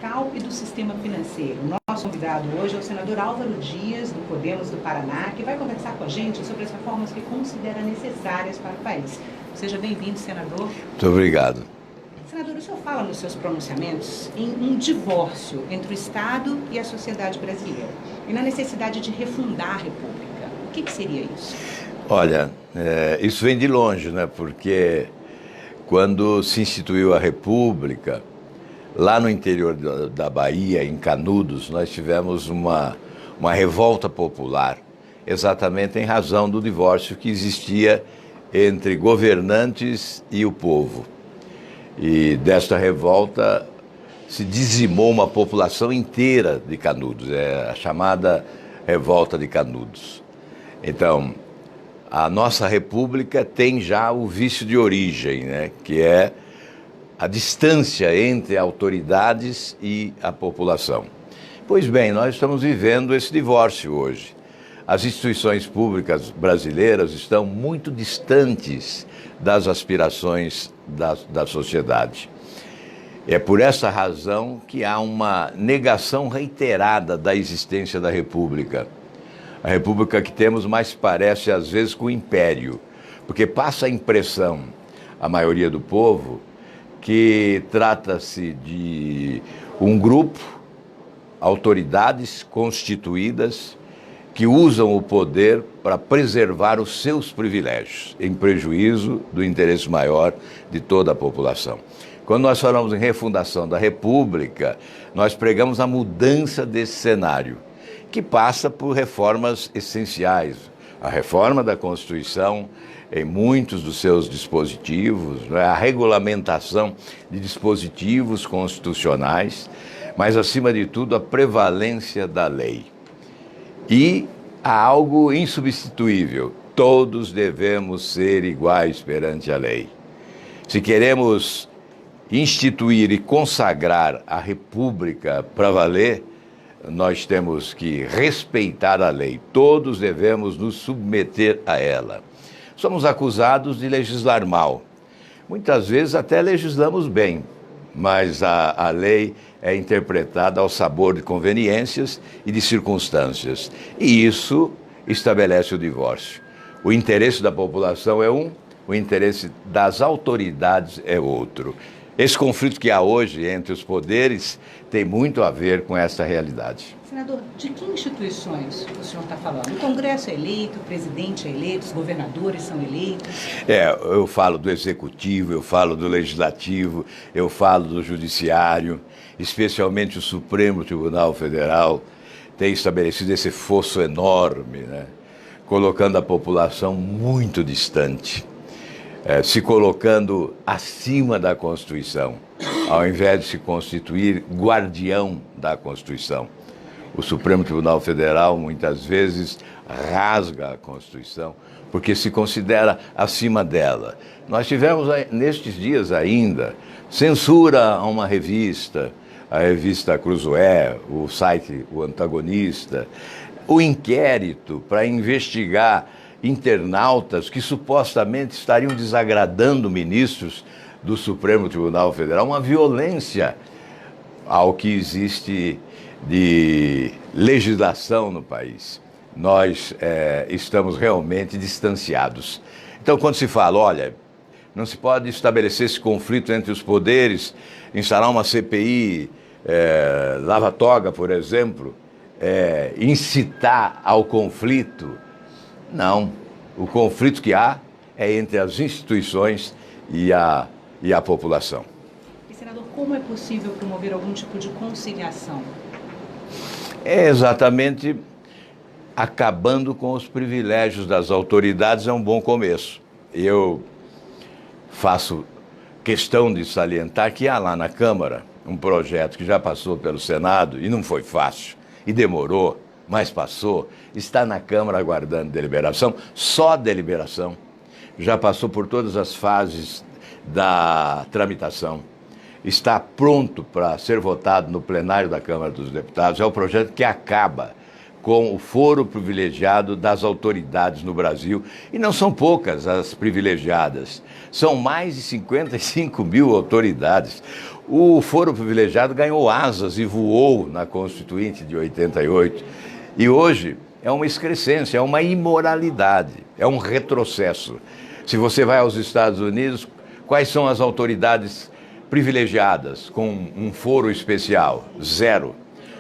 fiscal e do sistema financeiro. Nosso convidado hoje é o senador Álvaro Dias, do Podemos do Paraná, que vai conversar com a gente sobre as reformas que considera necessárias para o país. Seja bem-vindo, senador. Muito obrigado. Senador, o senhor fala nos seus pronunciamentos em um divórcio entre o Estado e a sociedade brasileira e na necessidade de refundar a República. O que seria isso? Olha, isso vem de longe, né? Porque quando se instituiu a República, lá no interior da Bahia, em Canudos, nós tivemos uma revolta popular, exatamente em razão do divórcio que existia entre governantes e o povo. E desta revolta se dizimou uma população inteira de Canudos, a chamada Revolta de Canudos. Então, a nossa república tem já o vício de origem, né, que é a distância entre autoridades e a população. Pois bem, nós estamos vivendo esse divórcio hoje. As instituições públicas brasileiras estão muito distantes das aspirações da sociedade. É por essa razão que há uma negação reiterada da existência da República. A República que temos mais parece, às vezes, com o Império, porque passa a impressão, a maioria do povo, que trata-se de um grupo, autoridades constituídas, que usam o poder para preservar os seus privilégios, em prejuízo do interesse maior de toda a população. Quando nós falamos em refundação da República, nós pregamos a mudança desse cenário, que passa por reformas essenciais. A reforma da Constituição, em muitos dos seus dispositivos, né, a regulamentação de dispositivos constitucionais, mas, acima de tudo, a prevalência da lei. E há algo insubstituível: todos devemos ser iguais perante a lei. Se queremos instituir e consagrar a República para valer, nós temos que respeitar a lei. Todos devemos nos submeter a ela. Somos acusados de legislar mal. Muitas vezes até legislamos bem, mas a lei é interpretada ao sabor de conveniências e de circunstâncias. E isso estabelece o divórcio. O interesse da população é um, o interesse das autoridades é outro. Esse conflito que há hoje entre os poderes tem muito a ver com essa realidade. Senador, de que instituições o senhor está falando? O Congresso é eleito, o presidente é eleito, os governadores são eleitos? Eu falo do Executivo, eu falo do Legislativo, eu falo do Judiciário, especialmente o Supremo Tribunal Federal tem estabelecido esse fosso enorme, né, colocando a população muito distante. Se colocando acima da Constituição, ao invés de se constituir guardião da Constituição. O Supremo Tribunal Federal, muitas vezes, rasga a Constituição, porque se considera acima dela. Nós tivemos, nestes dias ainda, censura a uma revista, a revista Cruzoé, o site O Antagonista, o inquérito para investigar internautas que supostamente estariam desagradando ministros do Supremo Tribunal Federal, uma violência ao que existe de legislação no país. Nós estamos realmente distanciados. Então, quando se fala, olha, não se pode estabelecer esse conflito entre os poderes, instalar uma CPI, lava-toga, por exemplo, incitar ao conflito. Não, o conflito que há é entre as instituições e a população. E, senador, como é possível promover algum tipo de conciliação? É exatamente acabando com os privilégios das autoridades, é um bom começo. Eu faço questão de salientar que há lá na Câmara um projeto que já passou pelo Senado e não foi fácil, e demorou, mas passou, está na Câmara aguardando deliberação, só deliberação, já passou por todas as fases da tramitação, está pronto para ser votado no plenário da Câmara dos Deputados. É o projeto que acaba com o foro privilegiado das autoridades no Brasil. E não são poucas as privilegiadas, são mais de 55 mil autoridades. O foro privilegiado ganhou asas e voou na Constituinte de 88. E hoje é uma excrescência, é uma imoralidade, é um retrocesso. Se você vai aos Estados Unidos, quais são as autoridades privilegiadas com um foro especial? Zero.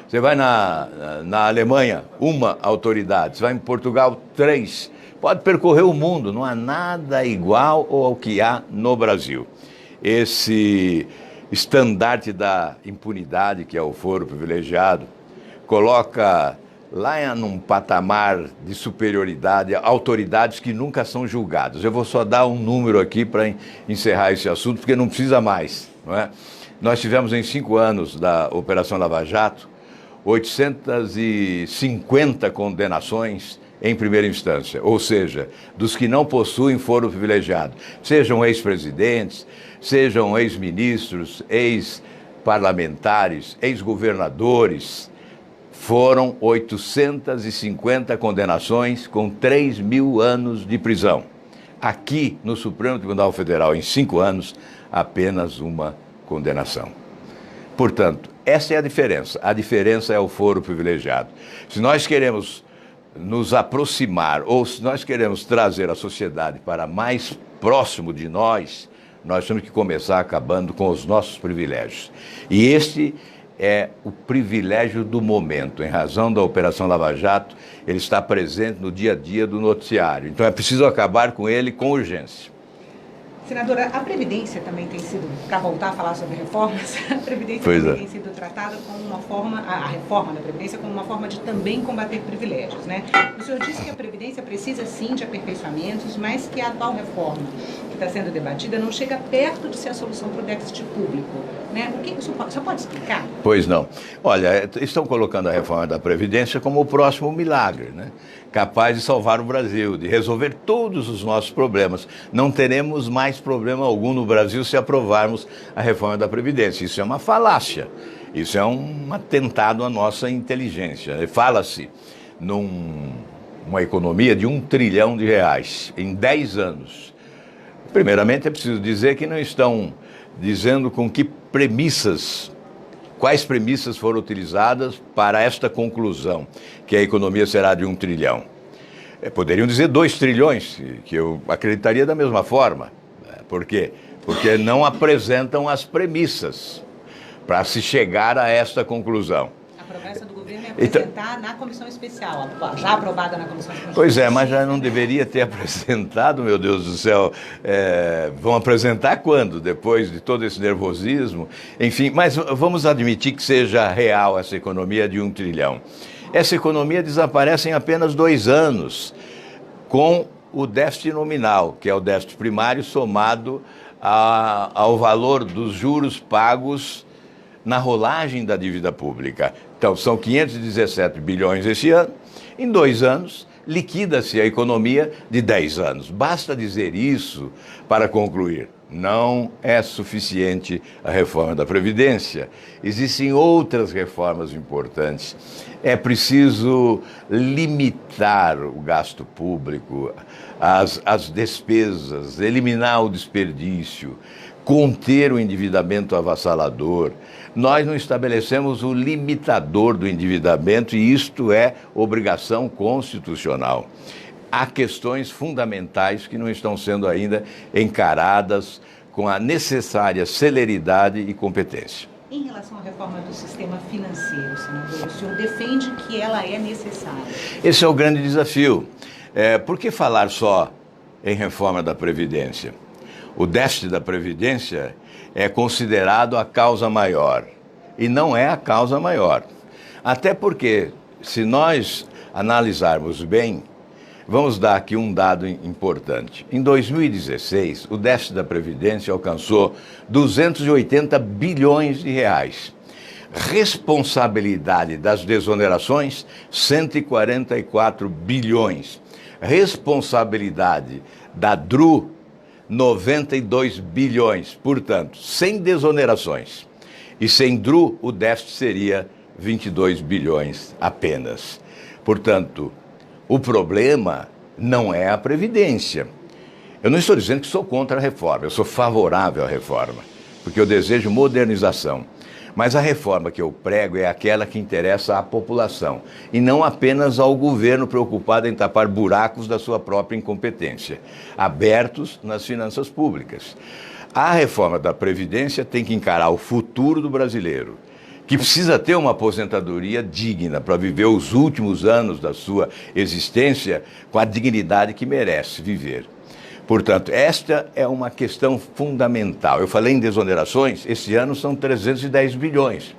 Você vai na Alemanha, uma autoridade. Você vai em Portugal, 3. Pode percorrer o mundo, não há nada igual ao que há no Brasil. Esse estandarte da impunidade, que é o foro privilegiado, coloca lá num patamar de superioridade autoridades que nunca são julgadas. Eu vou só dar um número aqui para encerrar esse assunto, porque não precisa mais, não é? Nós tivemos em 5 anos da Operação Lava Jato 850 condenações em primeira instância, ou seja, dos que não possuem foro privilegiado, sejam ex-presidentes, sejam ex-ministros, ex-parlamentares, ex-governadores. Foram 850 condenações com 3 mil anos de prisão. Aqui, no Supremo Tribunal Federal, em 5 anos, apenas uma condenação. Portanto, essa é a diferença. A diferença é o foro privilegiado. Se nós queremos nos aproximar, ou se nós queremos trazer a sociedade para mais próximo de nós, nós temos que começar acabando com os nossos privilégios. E este é o privilégio do momento. Em razão da Operação Lava Jato, ele está presente no dia a dia do noticiário. Então é preciso acabar com ele com urgência. Senadora, a Previdência também tem sido, para voltar a falar sobre reformas, a Previdência também tem sido tratada como uma forma, a reforma da Previdência como uma forma de também combater privilégios, né? O senhor disse que a Previdência precisa sim de aperfeiçoamentos, mas que a atual reforma que está sendo debatida não chega perto de ser a solução para o déficit público, né? O que o senhor pode explicar? Pois não. Olha, estão colocando a reforma da Previdência como o próximo milagre, né? Capaz de salvar o Brasil, de resolver todos os nossos problemas. Não teremos mais problema algum no Brasil se aprovarmos a reforma da Previdência. Isso é uma falácia, isso é um atentado à nossa inteligência. Fala-se numa economia de R$1 trilhão em 10 anos. Primeiramente, é preciso dizer que não estão dizendo com que premissas, quais premissas foram utilizadas para esta conclusão, que a economia será de R$1 trilhão. Poderiam dizer 2 trilhões, que eu acreditaria da mesma forma. Por quê? Porque não apresentam as premissas para se chegar a esta conclusão. A promessa do governo é apresentar na comissão especial, já aprovada na comissão especial. Pois é, mas já não deveria ter apresentado, meu Deus do céu. Vão apresentar quando? Depois de todo esse nervosismo? Enfim, mas vamos admitir que seja real essa economia de R$1 trilhão. Essa economia desaparece em apenas 2 anos, com o déficit nominal, que é o déficit primário somado ao valor dos juros pagos na rolagem da dívida pública. Então, são 517 bilhões esse ano. Em 2 anos, liquida-se a economia de 10 anos. Basta dizer isso para concluir. Não é suficiente a reforma da Previdência. Existem outras reformas importantes. É preciso limitar o gasto público, as despesas, eliminar o desperdício, conter o endividamento avassalador. Nós não estabelecemos o limitador do endividamento e isto é obrigação constitucional. Há questões fundamentais que não estão sendo ainda encaradas com a necessária celeridade e competência. Em relação à reforma do sistema financeiro, senador, o senhor defende que ela é necessária? Esse é o grande desafio. Por que falar só em reforma da Previdência? O déficit da Previdência é considerado a causa maior e não é a causa maior. Até porque, se nós analisarmos bem, vamos dar aqui um dado importante. Em 2016, o déficit da Previdência alcançou 280 bilhões de reais. Responsabilidade das desonerações, 144 bilhões. Responsabilidade da DRU, 92 bilhões. Portanto, sem desonerações e sem DRU, o déficit seria 22 bilhões apenas. Portanto, o problema não é a Previdência. Eu não estou dizendo que sou contra a reforma, eu sou favorável à reforma, porque eu desejo modernização. Mas a reforma que eu prego é aquela que interessa à população e não apenas ao governo preocupado em tapar buracos da sua própria incompetência, abertos nas finanças públicas. A reforma da Previdência tem que encarar o futuro do brasileiro, que precisa ter uma aposentadoria digna para viver os últimos anos da sua existência com a dignidade que merece viver. Portanto, esta é uma questão fundamental. Eu falei em desonerações, esse ano são 310 bilhões.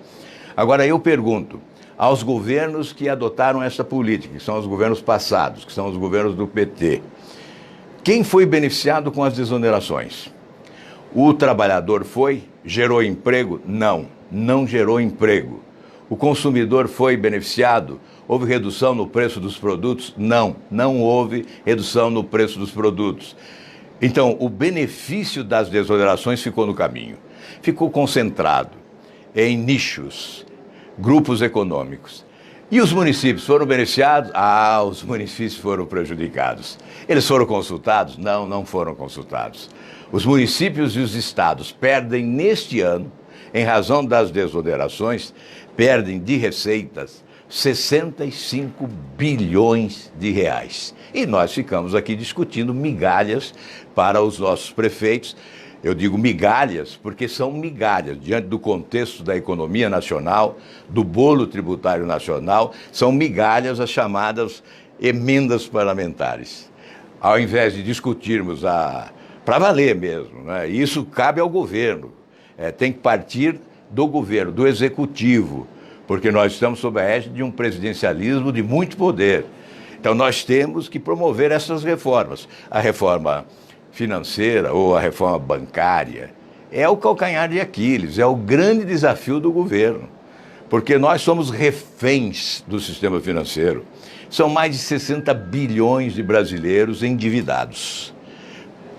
Agora eu pergunto aos governos que adotaram essa política, que são os governos passados, que são os governos do PT, quem foi beneficiado com as desonerações? O trabalhador gerou emprego? Não, não gerou emprego. O consumidor foi beneficiado? Houve redução no preço dos produtos? Não, não houve redução no preço dos produtos. Então, o benefício das desonerações ficou no caminho. Ficou concentrado em nichos, grupos econômicos. E os municípios foram beneficiados? Ah, os municípios foram prejudicados. Eles foram consultados? Não, não foram consultados. Os municípios e os estados perdem neste ano, em razão das desonerações, perdem de receitas 65 bilhões de reais. E nós ficamos aqui discutindo migalhas para os nossos prefeitos. Eu digo migalhas porque são migalhas, diante do contexto da economia nacional, do bolo tributário nacional, são migalhas as chamadas emendas parlamentares. Ao invés de discutirmos para valer mesmo, né? Isso cabe ao governo, tem que partir do governo, do executivo, porque nós estamos sob a égide de um presidencialismo de muito poder. Então nós temos que promover essas reformas. A reforma financeira ou a reforma bancária é o calcanhar de Aquiles, é o grande desafio do governo, porque nós somos reféns do sistema financeiro. São mais de 60 bilhões de brasileiros endividados,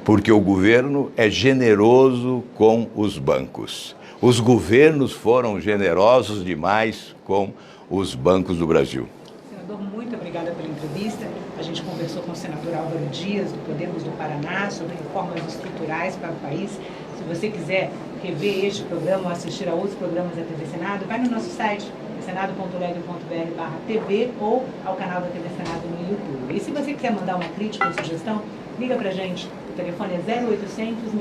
porque o governo é generoso com os bancos. Os governos foram generosos demais com os bancos do Brasil. Senador, muito obrigada pela entrevista. A gente conversou com o senador Álvaro Dias, do Podemos do Paraná, sobre reformas estruturais para o país. Se você quiser rever este programa ou assistir a outros programas da TV Senado, vai no nosso site, senado.leg.br/tv ou ao canal da TV Senado no YouTube. E se você quiser mandar uma crítica ou sugestão, liga para a gente. O telefone é 0800